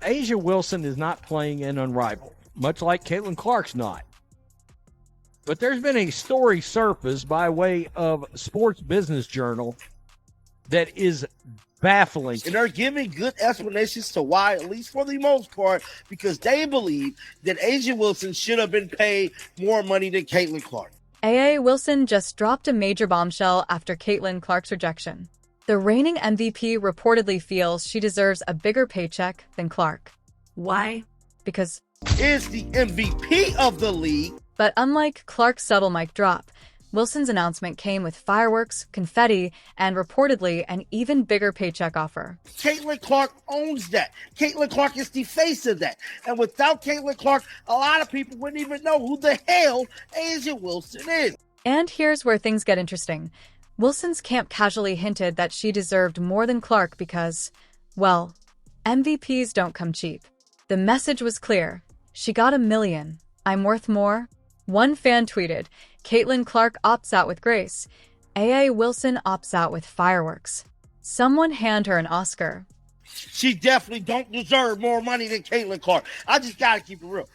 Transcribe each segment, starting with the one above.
Asia Wilson is not playing in Unrivaled, much like Caitlin Clark's not. But there's been a story surfaced by way of Sports Business Journal that is baffling. And they're giving good explanations to why, at least for the most part, because they believe that Asia Wilson should have been paid more money than Caitlin Clark. A.A. Wilson just dropped a major bombshell after Caitlin Clark's rejection. The reigning MVP reportedly feels she deserves a bigger paycheck than Clark. Why? Because is the MVP of the league. But unlike Clark's subtle mic drop, Wilson's announcement came with fireworks, confetti, and reportedly an even bigger paycheck offer. Caitlin Clark owns that. Caitlin Clark is the face of that. And without Caitlin Clark, a lot of people wouldn't even know who the hell Asia Wilson is. And here's where things get interesting. Wilson's camp casually hinted that she deserved more than Clark because, well, MVPs don't come cheap. The message was clear. She got $1 million. I'm worth more. One fan tweeted, Caitlin Clark opts out with grace. A.A. Wilson opts out with fireworks. Someone hand her an Oscar. She definitely don't deserve more money than Caitlin Clark. I just got to keep it real.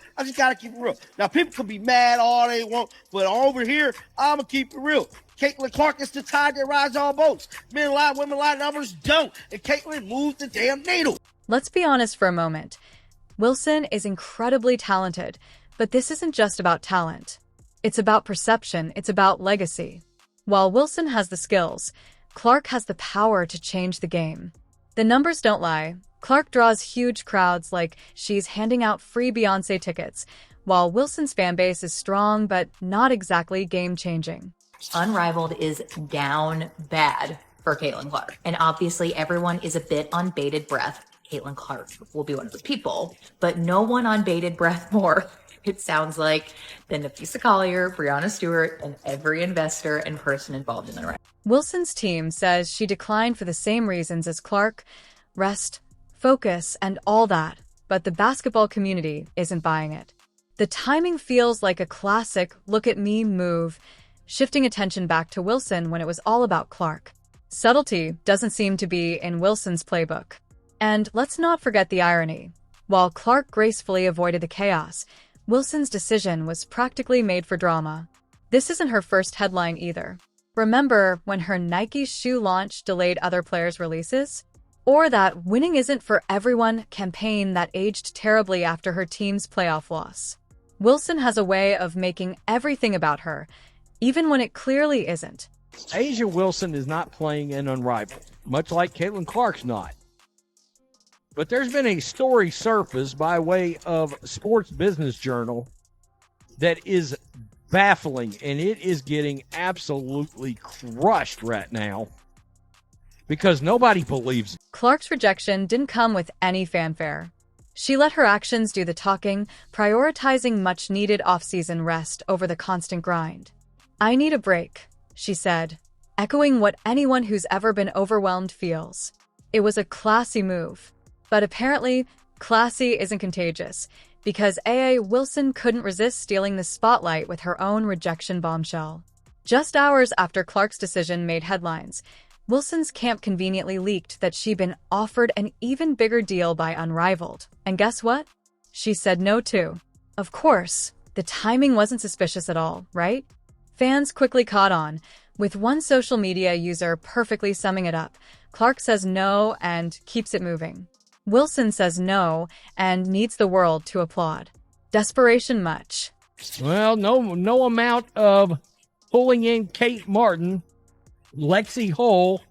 Now, people can be mad all they want, but over here, I'm going to keep it real. Caitlin Clark is the tide that rides all boats. Men lie, women lie, numbers don't. And Caitlin moves the damn needle. Let's be honest for a moment. Wilson is incredibly talented, but this isn't just about talent. It's about perception. It's about legacy. While Wilson has the skills, Clark has the power to change the game. The numbers don't lie. Clark draws huge crowds like she's handing out free Beyoncé tickets, while Wilson's fan base is strong but not exactly game-changing. Unrivaled is down bad for Caitlin Clark. And obviously everyone is a bit on bated breath. Caitlin Clark will be one of those people, but no one on bated breath more, it sounds like, than Nafisa Collier, Brianna Stewart, and every investor and person involved in the race. Wilson's team says she declined for the same reasons as Clark: rest, focus, and all that, but the basketball community isn't buying it. The timing feels like a classic look-at-me move, shifting attention back to Wilson when it was all about Clark. Subtlety doesn't seem to be in Wilson's playbook. And let's not forget the irony. While Clark gracefully avoided the chaos, Wilson's decision was practically made for drama. This isn't her first headline either. Remember when her Nike shoe launch delayed other players' releases? Or that winning isn't for everyone campaign that aged terribly after her team's playoff loss. Wilson has a way of making everything about her, even when it clearly isn't. Asia Wilson is not playing in Unrivaled, much like Caitlin Clark's not. But there's been a story surfaced by way of Sports Business Journal that is baffling, and it is getting absolutely crushed right now because nobody believes it. Clark's rejection didn't come with any fanfare. She let her actions do the talking, prioritizing much-needed off-season rest over the constant grind. I need a break, she said, echoing what anyone who's ever been overwhelmed feels. It was a classy move. But apparently, classy isn't contagious, because A.A. Wilson couldn't resist stealing the spotlight with her own rejection bombshell. Just hours after Clark's decision made headlines, Wilson's camp conveniently leaked that she'd been offered an even bigger deal by Unrivaled. And guess what? She said no to. Of course, the timing wasn't suspicious at all, right? Fans quickly caught on, with one social media user perfectly summing it up. Clark says no and keeps it moving. Wilson says no and needs the world to applaud. Desperation much? Well, no amount of pulling in Kate Martin, Lexi Hull,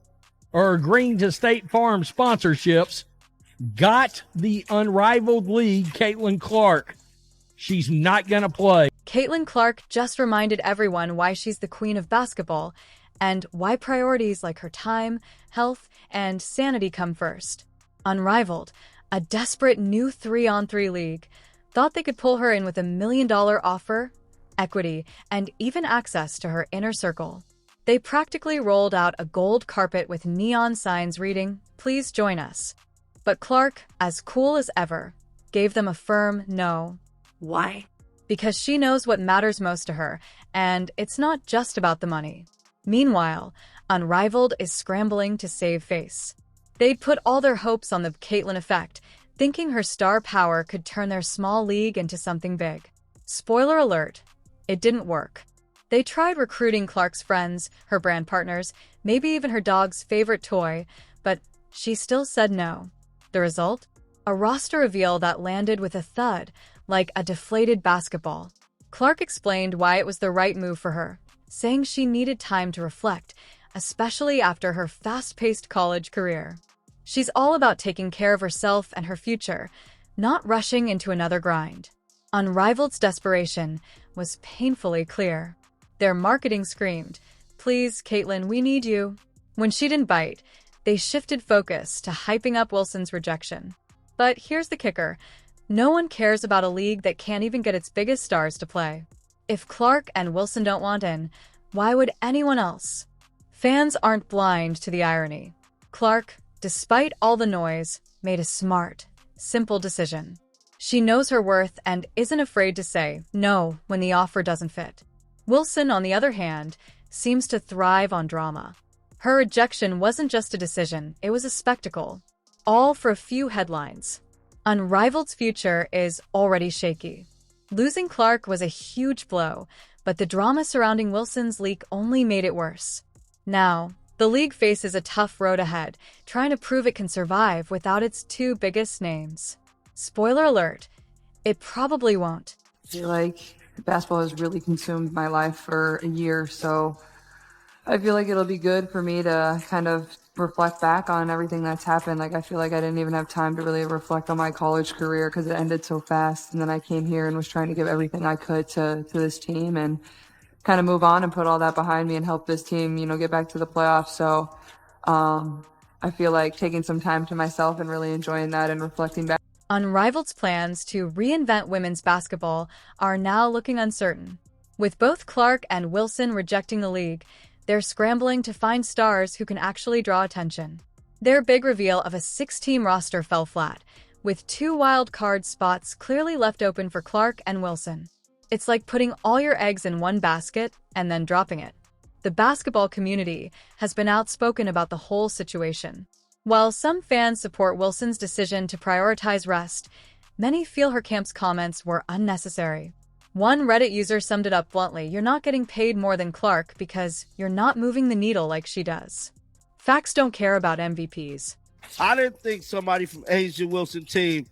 or agreeing to State Farm sponsorships got the Unrivaled League Caitlin Clark. She's not going to play. Caitlin Clark just reminded everyone why she's the queen of basketball and why priorities like her time, health, and sanity come first. Unrivaled, a desperate new 3-on-3 league, thought they could pull her in with $1 million offer, equity, and even access to her inner circle. They practically rolled out a gold carpet with neon signs reading, "Please join us." But Clark, as cool as ever, gave them a firm no. Why? Because she knows what matters most to her, and it's not just about the money. Meanwhile, Unrivaled is scrambling to save face. They'd put all their hopes on the Caitlin effect, thinking her star power could turn their small league into something big. Spoiler alert, it didn't work. They tried recruiting Clark's friends, her brand partners, maybe even her dog's favorite toy, but she still said no. The result? A roster reveal that landed with a thud, like a deflated basketball. Clark explained why it was the right move for her, saying she needed time to reflect, especially after her fast-paced college career. She's all about taking care of herself and her future, not rushing into another grind. Unrivaled's desperation was painfully clear. Their marketing screamed, "Please, Caitlin, we need you." When she didn't bite, they shifted focus to hyping up Wilson's rejection. But here's the kicker. No one cares about a league that can't even get its biggest stars to play. If Clark and Wilson don't want in, why would anyone else? Fans aren't blind to the irony. Clark, despite all the noise, made a smart, simple decision. She knows her worth and isn't afraid to say no when the offer doesn't fit. Wilson, on the other hand, seems to thrive on drama. Her rejection wasn't just a decision, it was a spectacle. All for a few headlines. Unrivaled's future is already shaky. Losing Clark was a huge blow, but the drama surrounding Wilson's leak only made it worse. Now, the league faces a tough road ahead, trying to prove it can survive without its two biggest names. Spoiler alert, it probably won't. I feel like basketball has really consumed my life for a year, so I feel like it'll be good for me to kind of reflect back on everything that's happened. Like, I feel like I didn't even have time to really reflect on my college career because it ended so fast. And then I came here and was trying to give everything I could to this team and kind of move on and put all that behind me and help this team, get back to the playoffs. So I feel like taking some time to myself and really enjoying that and reflecting back. Unrivaled's plans to reinvent women's basketball are now looking uncertain. With both Clark and Wilson rejecting the league, they're scrambling to find stars who can actually draw attention. Their big reveal of a 6-team roster fell flat, with 2 wild card spots clearly left open for Clark and Wilson. It's like putting all your eggs in one basket and then dropping it. The basketball community has been outspoken about the whole situation. While some fans support Wilson's decision to prioritize rest, many feel her camp's comments were unnecessary. One Reddit user summed it up bluntly: "You're not getting paid more than Clark because you're not moving the needle like she does." Facts don't care about MVPs. I didn't think somebody from A'ja Wilson's team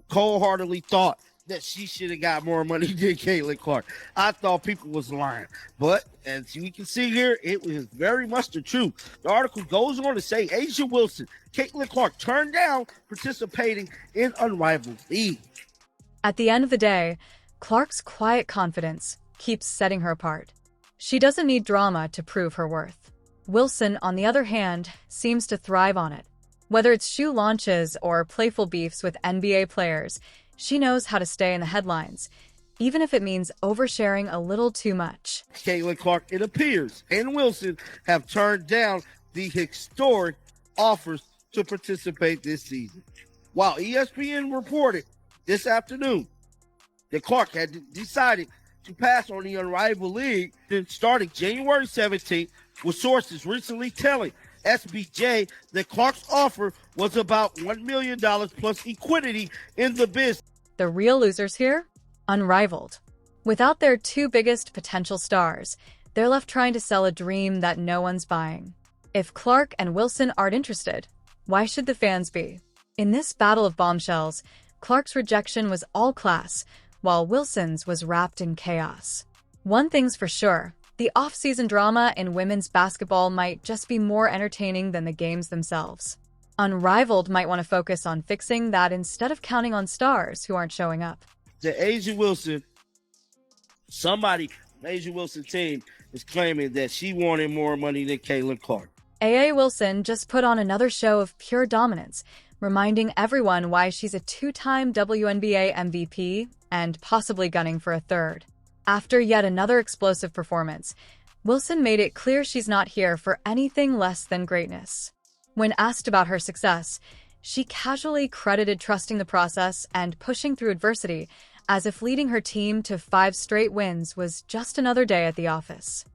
cold-heartedly thought that she should have got more money than Caitlin Clark. I thought people was lying. But as we can see here, it was very much the truth. The article goes on to say A'ja Wilson, Caitlin Clark turned down participating in Unrivaled League. At the end of the day, Clark's quiet confidence keeps setting her apart. She doesn't need drama to prove her worth. Wilson, on the other hand, seems to thrive on it. Whether it's shoe launches or playful beefs with NBA players, she knows how to stay in the headlines, even if it means oversharing a little too much. Caitlin Clark, it appears, and Wilson have turned down the historic offers to participate this season. While ESPN reported this afternoon that Clark had decided to pass on the Unrivaled League then starting January 17th, with sources recently telling SBJ that Clark's offer was about $1 million plus equity in the business. The real losers here? Unrivaled. Without their 2 biggest potential stars, they're left trying to sell a dream that no one's buying. If Clark and Wilson aren't interested, why should the fans be? In this battle of bombshells, Clark's rejection was all class, while Wilson's was wrapped in chaos. One thing's for sure, the off-season drama in women's basketball might just be more entertaining than the games themselves. Unrivaled might want to focus on fixing that instead of counting on stars who aren't showing up. The A'ja Wilson, somebody from A'ja Wilson team is claiming that she wanted more money than Caitlin Clark. A.A. Wilson just put on another show of pure dominance, reminding everyone why she's a 2-time WNBA MVP and possibly gunning for a 3rd. After yet another explosive performance, Wilson made it clear she's not here for anything less than greatness. When asked about her success, she casually credited trusting the process and pushing through adversity, as if leading her team to 5 straight wins was just another day at the office.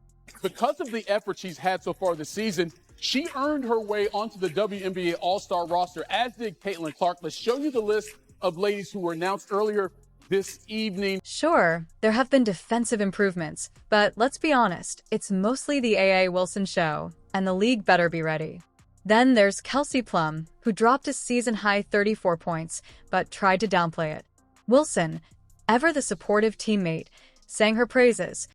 Because of the effort she's had so far this season, She earned her way onto the WNBA All-Star roster, as did Caitlin Clark. Let's show you the list of ladies who were announced earlier this evening. Sure, there have been defensive improvements, but let's be honest, it's mostly the A.A. Wilson show, and the league better be ready. Then there's Kelsey Plum, who dropped a season-high 34 points, but tried to downplay it. Wilson, ever the supportive teammate, sang her praises,